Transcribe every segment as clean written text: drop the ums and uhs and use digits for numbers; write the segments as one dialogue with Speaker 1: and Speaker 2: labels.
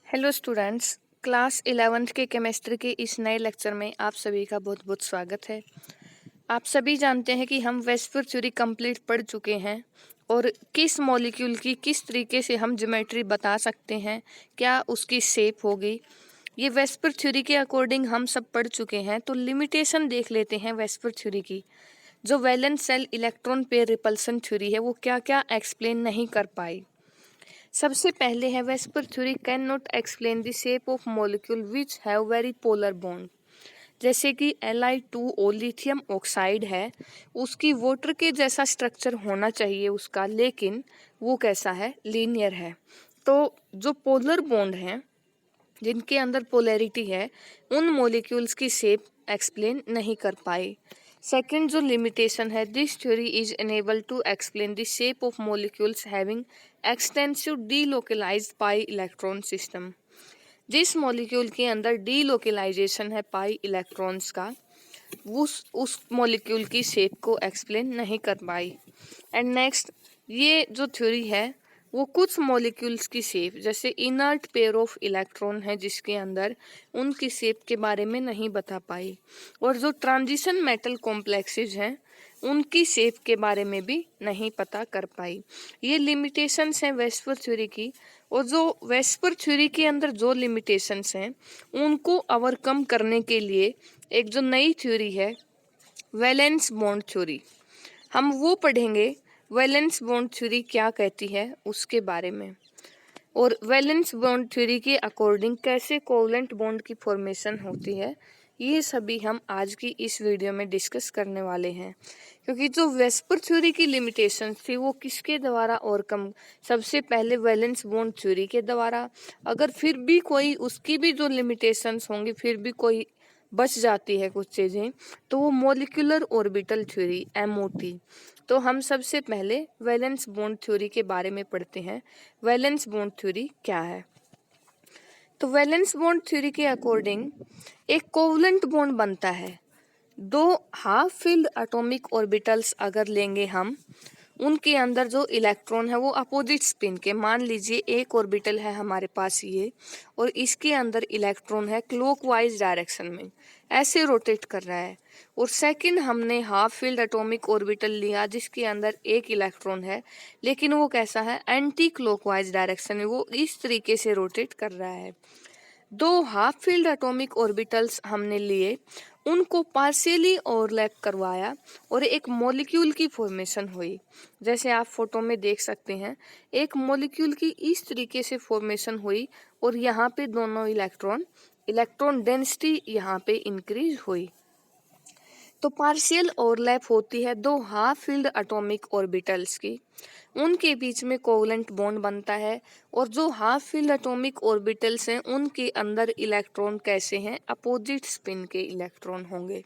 Speaker 1: Hello students, class 11th के chemistry के इस नए लेक्चर में आप सभी का बहुत बहुत स्वागत है। आप सभी जानते हैं कि हम वेस्पर थ्योरी कंप्लीट पढ़ चुके हैं और किस मॉलिक्यूल की किस तरीके से हम ज्योमेट्री बता सकते हैं, क्या उसकी शेप होगी, ये वेस्पर थ्योरी के अकॉर्डिंग हम सब पढ़ चुके हैं। तो लिमिटेशन देख लेते हैं वेस्पर थ्योरी की। जो valence shell electron pair repulsion theory है वो क्या क्या एक्सप्लेन नहीं कर पाई। सबसे पहले है VSEPR theory can not explain the shape of molecule which have very polar bond. जैसे कि Li2O लिथियम ऑक्साइड है, उसकी वाटर के जैसा स्ट्रक्चर होना चाहिए उसका, लेकिन वो कैसा है, लीनियर है। तो जो पोलर बॉन्ड हैं जिनके अंदर पोलैरिटी है, उन मॉलिक्यूल्स की शेप एक्सप्लेन नहीं कर पाए। सेकंड जो लिमिटेशन है, this theory is enable to explain the shape of molecules having extensive delocalised pi electron system. जिस मॉलिक्यूल के अंदर डीलोकलाइजेशन है पाई इलेक्ट्रॉन्स का, उस मॉलिक्यूल की शेप को एक्सप्लेन नहीं कर पाई। एंड नेक्स्ट, ये जो थ्योरी है वो कुछ मॉलिक्यूल्स की शेप, जैसे इनर्ट पेयर ऑफ इलेक्ट्रॉन है जिसके अंदर, उनकी शेप के बारे में नहीं बता पाई। और जो ट्रांजिशन मेटल कॉम्प्लेक्सेज हैं उनकी शेप के बारे में भी नहीं पता कर पाई। ये लिमिटेशंस हैं वेस्पर थ्योरी की। और जो वेस्पर थ्योरी के अंदर जो लिमिटेशंस हैं उनको ओवरकम करने के लिए एक जो नई थ्योरी है, वैलेंस बॉन्ड थ्योरी, हम वो पढ़ेंगे। वैलेंस बॉन्ड थ्योरी क्या कहती है उसके बारे में, और वैलेंस बॉन्ड थ्योरी के अकॉर्डिंग कैसे कोवलेंट बॉन्ड की फॉर्मेशन होती है, ये सभी हम आज की इस वीडियो में डिस्कस करने वाले हैं। क्योंकि जो वेस्पर थ्योरी की लिमिटेशन थी वो किसके द्वारा ओवरकम, सबसे पहले वैलेंस बॉन्ड थ्योरी के द्वारा। अगर फिर भी कोई उसकी भी जो लिमिटेशंस होंगी फिर भी कोई बच जाती है कुछ चीज़ें, तो वो मॉलिक्यूलर ऑर्बिटल थ्योरी MOT। तो हम सबसे पहले वैलेंस बॉन्ड थ्योरी के बारे में पढ़ते हैं। वैलेंस बॉन्ड थ्योरी क्या है? तो वैलेंस बॉन्ड थ्योरी के अकॉर्डिंग एक कोवलेंट बॉन्ड बनता है। दो हाफ फिल्ड एटॉमिक ऑर्बिटल्स अगर लेंगे हम, उनके अंदर जो इलेक्ट्रॉन है वो अपोजिट स्पिन के, मान लीजिए एक ऑर्बिटल है हमारे पास ये, और इसके अंदर इलेक्ट्रॉन है क्लॉकवाइज डायरेक्शन में, ऐसे रोटेट कर रहा है। और सेकंड हमने हाफ फील्ड एटॉमिक ऑर्बिटल लिया जिसके अंदर एक इलेक्ट्रॉन है, लेकिन वो कैसा है, एंटी क्लॉकवाइज डायरेक्शन में, वो इस तरीके से रोटेट कर रहा है। दो हाफ फील्ड एटॉमिक ऑर्बिटल्स हमने लिए, उनको पार्शियली ओवरलैप करवाया और एक मॉलिक्यूल की फॉर्मेशन हुई। जैसे आप फोटो में देख सकते हैं, एक मॉलिक्यूल की इस तरीके से फॉर्मेशन हुई और यहाँ पे दोनों इलेक्ट्रॉन डेंसिटी यहाँ पे इंक्रीज हुई। तो पार्शियल ओवरलैप होती है दो हाफ फील्ड एटॉमिक ऑर्बिटल्स की, उनके बीच में कोवलेंट बॉन्ड बनता है। और जो हाफ फील्ड एटॉमिक ऑर्बिटल्स हैं उनके अंदर इलेक्ट्रॉन कैसे हैं, अपोजिट स्पिन के इलेक्ट्रॉन होंगे।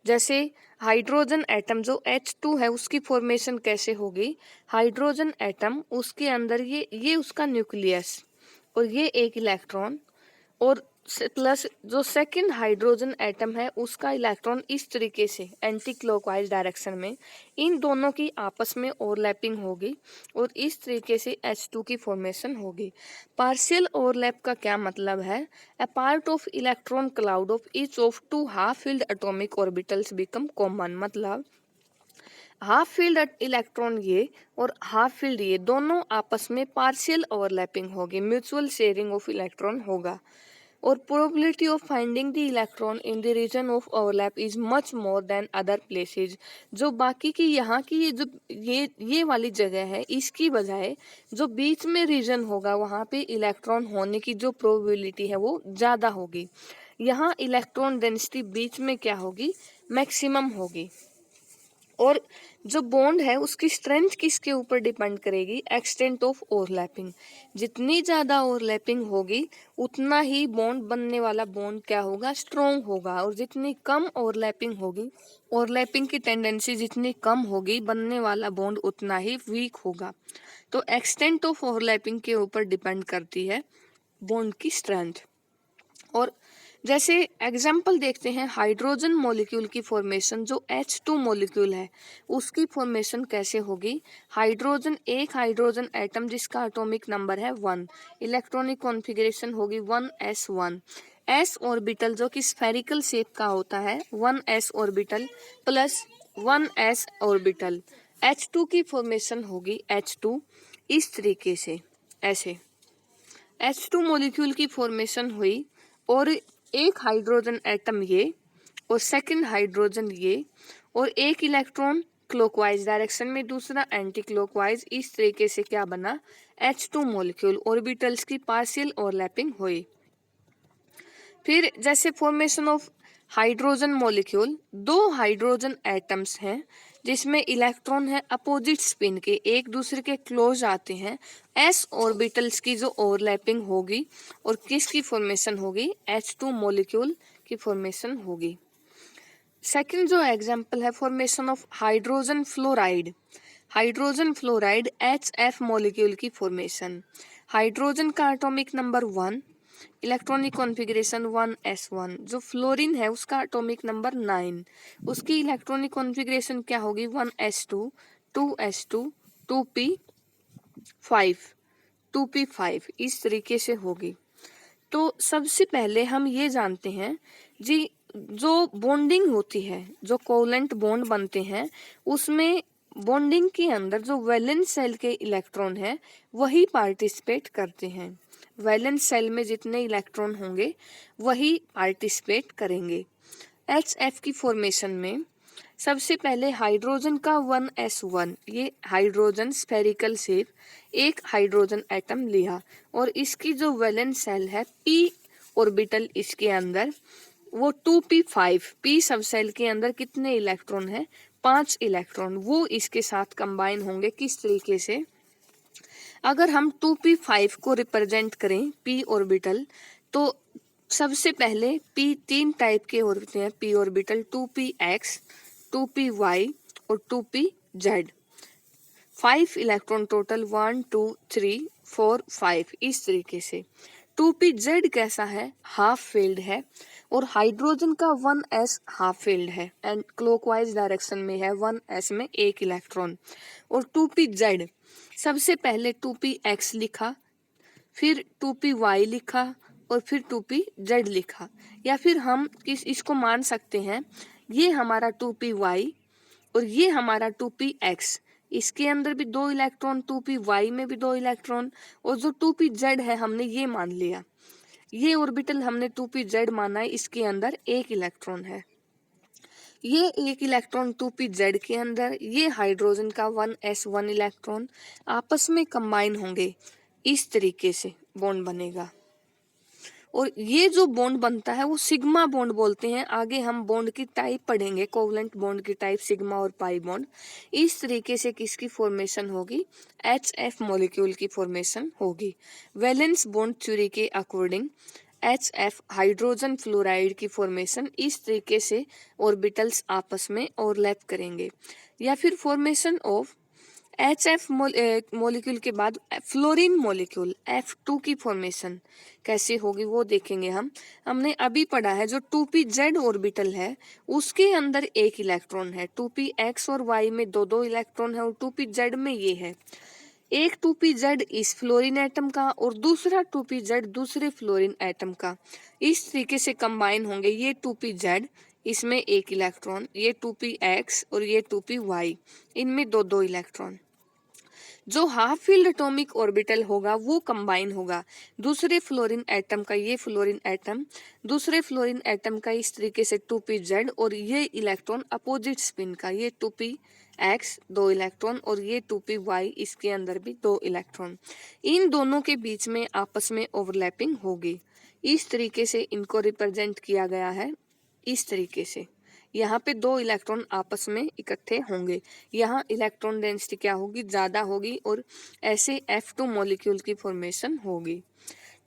Speaker 1: जैसे हाइड्रोजन एटम जो H2 है उसकी फॉर्मेशन कैसे होगी, हाइड्रोजन एटम उसके अंदर ये उसका न्यूक्लियस और ये एक इलेक्ट्रॉन, और प्लस जो सेकंड हाइड्रोजन एटम है उसका इलेक्ट्रॉन इस तरीके से एंटी क्लॉकवाइज डायरेक्शन में, इन दोनों की आपस में ओवरलैपिंग होगी और इस तरीके से H2 की फॉर्मेशन होगी। पार्शियल ओवरलैप का क्या मतलब है, a part of electron cloud of each of two half filled atomic orbitals become common. मतलब हाफ फील्ड इलेक्ट्रॉन ये और हाफ फील्ड ये दोनों आपस में पार्शियल ओवरलैपिंग होगी, म्यूचुअल शेयरिंग ऑफ इलेक्ट्रॉन होगा। और probability of finding the electron in the region of overlap is much more than other places। जो बाकी की यहाँ की ये वाली जगह है, इसकी बजाय जो बीच में रीजन होगा वहाँ पे इलेक्ट्रॉन होने की जो प्रोबेबिलिटी है वो ज़्यादा होगी। यहाँ इलेक्ट्रॉन डेंसिटी बीच में क्या होगी, मैक्सिमम होगी। और जो बॉन्ड है उसकी स्ट्रेंथ किसके ऊपर डिपेंड करेगी, एक्सटेंट ऑफ ओवरलैपिंग। जितनी ज़्यादा ओवरलैपिंग होगी उतना ही बॉन्ड बनने वाला बॉन्ड क्या होगा, स्ट्रॉन्ग होगा। और जितनी कम ओवरलैपिंग होगी, ओवरलैपिंग की टेंडेंसी जितनी कम होगी, बनने वाला बॉन्ड उतना ही वीक होगा। तो एक्सटेंट ऑफ ओवरलैपिंग के ऊपर डिपेंड करती है बॉन्ड की स्ट्रेंथ। और जैसे एग्जाम्पल देखते हैं हाइड्रोजन मॉलिक्यूल की फॉर्मेशन, जो H2 मॉलिक्यूल है उसकी फॉर्मेशन कैसे होगी। हाइड्रोजन, एक हाइड्रोजन एटम जिसका एटॉमिक नंबर है 1, इलेक्ट्रॉनिक कॉन्फ़िगरेशन होगी 1s1। s ऑर्बिटल जो कि स्फेरिकल शेप का होता है 1s orbital plus 1s orbital. H2 की फॉर्मेशन होगी H2 इस तरीके से, ऐसे H2 मॉलिक्यूल की फॉर्मेशन हुई और एक हाइड्रोजन एटम ये और सेकंड हाइड्रोजन ये और एक इलेक्ट्रॉन क्लॉकवाइज डायरेक्शन में, दूसरा एंटी क्लॉकवाइज, इस तरीके से क्या बना H2 मॉलिक्यूल। ऑर्बिटल्स की पार्शियल ओवरलैपिंग हुई। फिर जैसे फॉर्मेशन ऑफ हाइड्रोजन मॉलिक्यूल, दो हाइड्रोजन एटम्स हैं जिसमें इलेक्ट्रॉन है अपोजिट स्पिन के, एक दूसरे के क्लोज आते हैं, s ऑर्बिटल्स की जो ओवरलैपिंग होगी और किसकी फॉर्मेशन होगी, H2 मॉलिक्यूल की फॉर्मेशन होगी। सेकंड जो एग्जांपल है formation of hydrogen fluoride. Hydrogen fluoride HF molecule की फॉर्मेशन। हाइड्रोजन का atomic number 1, electronic configuration 1s1। जो फ्लोरीन है उसका एटॉमिक नंबर 9, उसकी इलेक्ट्रॉनिक कॉन्फ़िगरेशन क्या होगी 1s2, 2s2, 2p5, 2p5 इस तरीके से होगी। तो सबसे पहले हम ये जानते हैं जी, जो बॉन्डिंग होती है, जो कोवलेंट बॉन्ड बनते हैं, उसमें बॉन्डिंग के अंदर जो वैलेंस सेल के इलेक्ट्रॉन है वही पार्टिसिपेट करते हैं। वैलेंस सेल में जितने इलेक्ट्रॉन होंगे वही पार्टिसिपेट करेंगे। HF की फॉर्मेशन में सबसे पहले हाइड्रोजन का 1s1, ये हाइड्रोजन स्फेरिकल शेप, एक हाइड्रोजन एटम लिया और इसकी जो वैलेंस सेल है p ऑर्बिटल इसके अंदर, वो 2p5, p सब सेल के अंदर कितने इलेक्ट्रॉन है 5 इलेक्ट्रॉन, वो इसके साथ कंबाइन होंगे। किस तरीके से, अगर हम 2p5 को रिप्रेजेंट करें p ऑर्बिटल, तो सबसे पहले p तीन टाइप के होते हैं p ऑर्बिटल, 2px, 2py और 2pz। 5 इलेक्ट्रॉन टोटल, 1 2 3 4 5 इस तरीके से। 2pz कैसा है, हाफ फील्ड है और हाइड्रोजन का 1s हाफ फील्ड है एंड क्लॉकवाइज डायरेक्शन में है, 1s में एक इलेक्ट्रॉन। और 2pz सबसे पहले 2px लिखा, फिर 2py लिखा और फिर 2pz लिखा, या फिर हम इसको मान सकते हैं ये हमारा 2py और ये हमारा 2px, इसके अंदर भी 2 इलेक्ट्रॉन, 2py में भी 2 इलेक्ट्रॉन, और जो 2pz है हमने ये मान लिया, ये ऑर्बिटल हमने 2pz माना है, इसके अंदर एक इलेक्ट्रॉन है। ये एक इलेक्ट्रॉन 2pz के अंदर, ये हाइड्रोजन का 1s1 इलेक्ट्रॉन आपस में कंबाइन होंगे, इस तरीके से बॉन्ड बनेगा। और ये जो बॉन्ड बनता है वो सिग्मा बॉन्ड बोलते हैं। आगे हम बॉन्ड की टाइप पढ़ेंगे, कोवलेंट बॉन्ड की टाइप सिग्मा और पाई बॉन्ड। इस तरीके से किसकी फॉर्मेशन होगी, HF मॉलिक्यूल की फॉर्मेशन होगी। वैलेंस बॉन्ड थ्योरी के अकॉर्डिंग HF हाइड्रोजन फ्लोराइड की फॉर्मेशन इस तरीके से ऑर्बिटल्स आपस में ओवरलैप करेंगे। या फिर फॉर्मेशन ऑफ HF मॉलिक्यूल के बाद फ्लोरीन मॉलिक्यूल F2 की फॉर्मेशन कैसे होगी वो देखेंगे हम। हमने अभी पढ़ा है जो 2pz ऑर्बिटल है उसके अंदर एक इलेक्ट्रॉन है, 2px और y में दो दो इलेक्ट्रॉन है और 2pz में ये है। एक 2pz इस फ्लोरीन एटम का और दूसरा 2pz दूसरे फ्लोरीन एटम का, इस तरीके से कंबाइन होंगे। ये 2pz, इसमें एक इलेक्ट्रॉन, ये 2px और ये 2py, इनमें दो दो इलेक्ट्रॉन। जो हाफ फील्ड एटॉमिक ऑर्बिटल होगा वो कंबाइन होगा दूसरे फ्लोरीन एटम का, ये फ्लोरीन एटम दूसरे फ्लोरीन एटम का, इस तरीके से 2pz और ये इलेक्ट्रॉन अपोजिट स्पिन का, ये 2px दो इलेक्ट्रॉन और ये 2py, इसके अंदर भी दो इलेक्ट्रॉन, इन दोनों के बीच में आपस में ओवरलैपिंग होगी। इस तरीके से इनको रिप्रेजेंट किया गया है। इस तरीके से यहाँ पे दो इलेक्ट्रॉन आपस में इकट्ठे होंगे, यहाँ इलेक्ट्रॉन डेंसिटी क्या होगी, ज्यादा होगी और ऐसे F2 मॉलिक्यूल की फॉर्मेशन होगी।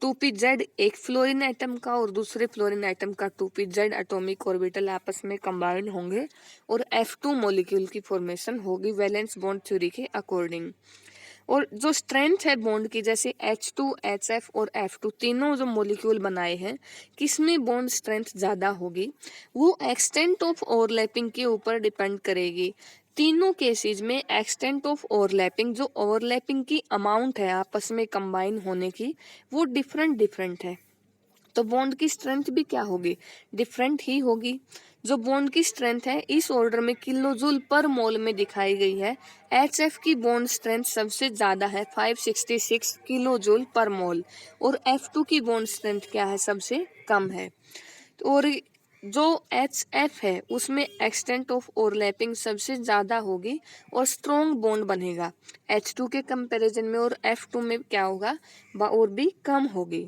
Speaker 1: 2pz एक फ्लोरीन एटम का और दूसरे फ्लोरीन एटम का 2pz एटॉमिक ऑर्बिटल आपस में कंबाइन होंगे और F2 मॉलिक्यूल की फॉर्मेशन होगी वैलेंस बॉन्ड थ्योरी के अकॉर्डिंग। और जो स्ट्रेंथ है बॉन्ड की, जैसे H2, HF और F2 तीनों जो मॉलिक्यूल बनाए हैं, किसमें बॉन्ड स्ट्रेंथ ज़्यादा होगी, वो एक्सटेंट ऑफ ओवरलैपिंग के ऊपर डिपेंड करेगी। तीनों केसेस में एक्सटेंट ऑफ ओवरलैपिंग, जो ओवरलैपिंग की अमाउंट है आपस में कंबाइन होने की, वो डिफरेंट डिफरेंट है। तो बॉन्ड की स्ट्रेंथ भी क्या होगी, डिफरेंट ही होगी। जो बॉन्ड की स्ट्रेंथ है इस ऑर्डर में किलो जूल पर मोल में दिखाई गई है। HF की बॉन्ड स्ट्रेंथ सबसे ज्यादा है 566 किलो जूल पर मोल, और F2 की बॉन्ड स्ट्रेंथ क्या है, सबसे कम है। और जो HF है उसमें एक्सटेंट ऑफ ओवरलैपिंग सबसे ज्यादा होगी और स्ट्रॉन्ग बॉन्ड बनेगा H2 के कंपैरिजन में, और F2 में क्या होगा, और भी कम होगी।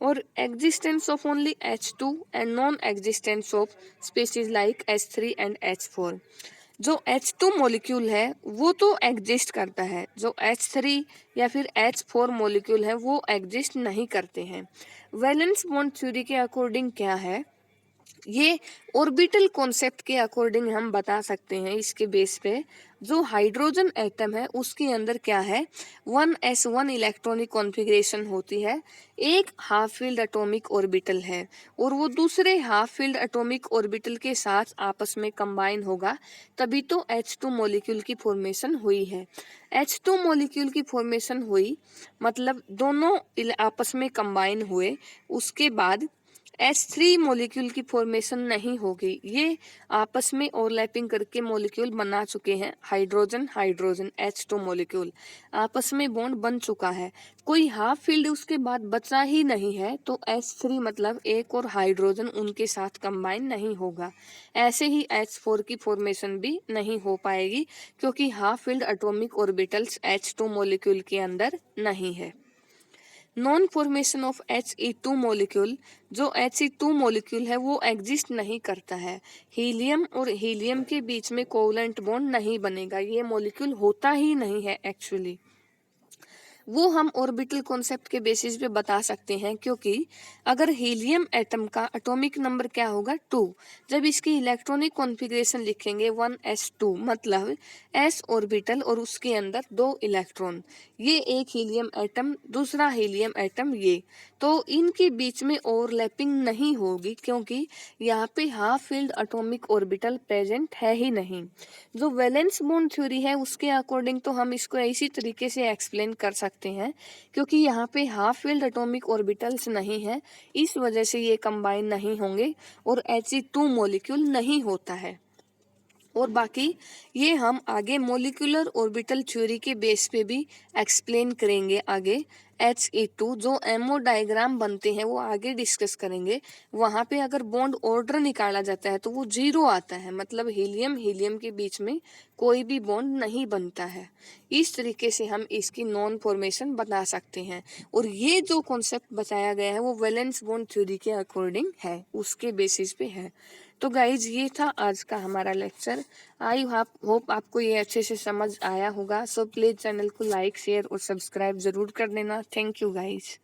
Speaker 1: और existence of only H2 and non-existence of species like H3 and H4। जो H2 मॉलिक्यूल है वो तो एग्जिस्ट करता है, जो H3 या फिर H4 मॉलिक्यूल है वो एग्जिस्ट नहीं करते हैं। वैलेंस बॉन्ड थ्योरी के अकॉर्डिंग क्या है, ये ऑर्बिटल कॉन्सेप्ट के अकॉर्डिंग हम बता सकते हैं। इसके बेस पे जो हाइड्रोजन एटम है उसके अंदर क्या है, 1s1 इलेक्ट्रॉनिक कॉन्फ़िगरेशन होती है, एक हाफ फील्ड एटॉमिक ऑर्बिटल है, और वो दूसरे हाफ फील्ड एटॉमिक ऑर्बिटल के साथ आपस में कंबाइन होगा, तभी तो H2 मॉलिक्यूल की फॉर्मेशन हुई है। H2 मॉलिक्यूल की फॉर्मेशन हुई मतलब दोनों आपस में कंबाइन हुए, उसके बाद H3 मॉलिक्यूल की फॉर्मेशन नहीं होगी। ये आपस में ओवरलैपिंग करके मॉलिक्यूल बना चुके हैं, हाइड्रोजन हाइड्रोजन H2 मॉलिक्यूल आपस में बॉन्ड बन चुका है, कोई हाफ फील्ड उसके बाद बचा ही नहीं है, तो H3 मतलब एक और हाइड्रोजन उनके साथ कंबाइन नहीं होगा। ऐसे ही H4 की फॉर्मेशन भी नहीं हो पाएगी, क्योंकि half filled atomic orbitals H2 molecule के अंदर नहीं है। Non formation of He2 molecule, जो He2 मॉलिक्यूल है वो एग्जिस्ट नहीं करता है। हीलियम और हीलियम के बीच में कोवलेंट बॉन्ड नहीं बनेगा, ये मॉलिक्यूल होता ही नहीं है एक्चुअली। वो हम ऑर्बिटल कॉन्सेप्ट के बेसिस पे बता सकते हैं, क्योंकि अगर हीलियम एटम का एटॉमिक नंबर क्या होगा 2, जब इसकी इलेक्ट्रॉनिक कॉन्फ़िगरेशन लिखेंगे 1s2 मतलब s ऑर्बिटल और उसके अंदर 2 इलेक्ट्रॉन, ये एक हीलियम एटम दूसरा हीलियम एटम, ये तो इनके बीच में ओवरलैपिंग नहीं होगी, क्योंकि यहाँ पे half filled atomic orbital present है ही नहीं। जो वैलेंस बॉन्ड थ्योरी है उसके अकॉर्डिंग तो हम इसको इसी तरीके से एक्सप्लेन कर सकते हैं, क्योंकि यहाँ पे हाफ फील्ड एटॉमिक ऑर्बिटल्स नहीं है, इस वजह से ये कंबाइन नहीं होंगे और He2 मॉलिक्यूल नहीं होता है। और बाकी ये हम आगे मॉलिक्यूलर ऑर्बिटल थ्योरी के बेस पे भी एक्सप्लेन करेंगे आगे। He2 जो एमओ डायग्राम बनते हैं वो आगे डिस्कस करेंगे। वहाँ पे अगर बॉन्ड ऑर्डर निकाला जाता है तो वो 0 आता है, मतलब हीलियम हीलियम के बीच में कोई भी बॉन्ड नहीं बनता है। इस तरीके से हम इसकी नॉन फॉर्मेशन बता सकते हैं, और ये जो कॉन्सेप्ट बताया गया है वो वैलेंस बॉन्ड थ्योरी के अकॉर्डिंग है, उसके बेसिस पे है। तो गाइज ये था आज का हमारा लेक्चर। आई होप आपको ये अच्छे से समझ आया होगा। सो प्लीज चैनल को लाइक शेयर और सब्सक्राइब जरूर कर देना। Thank you guys.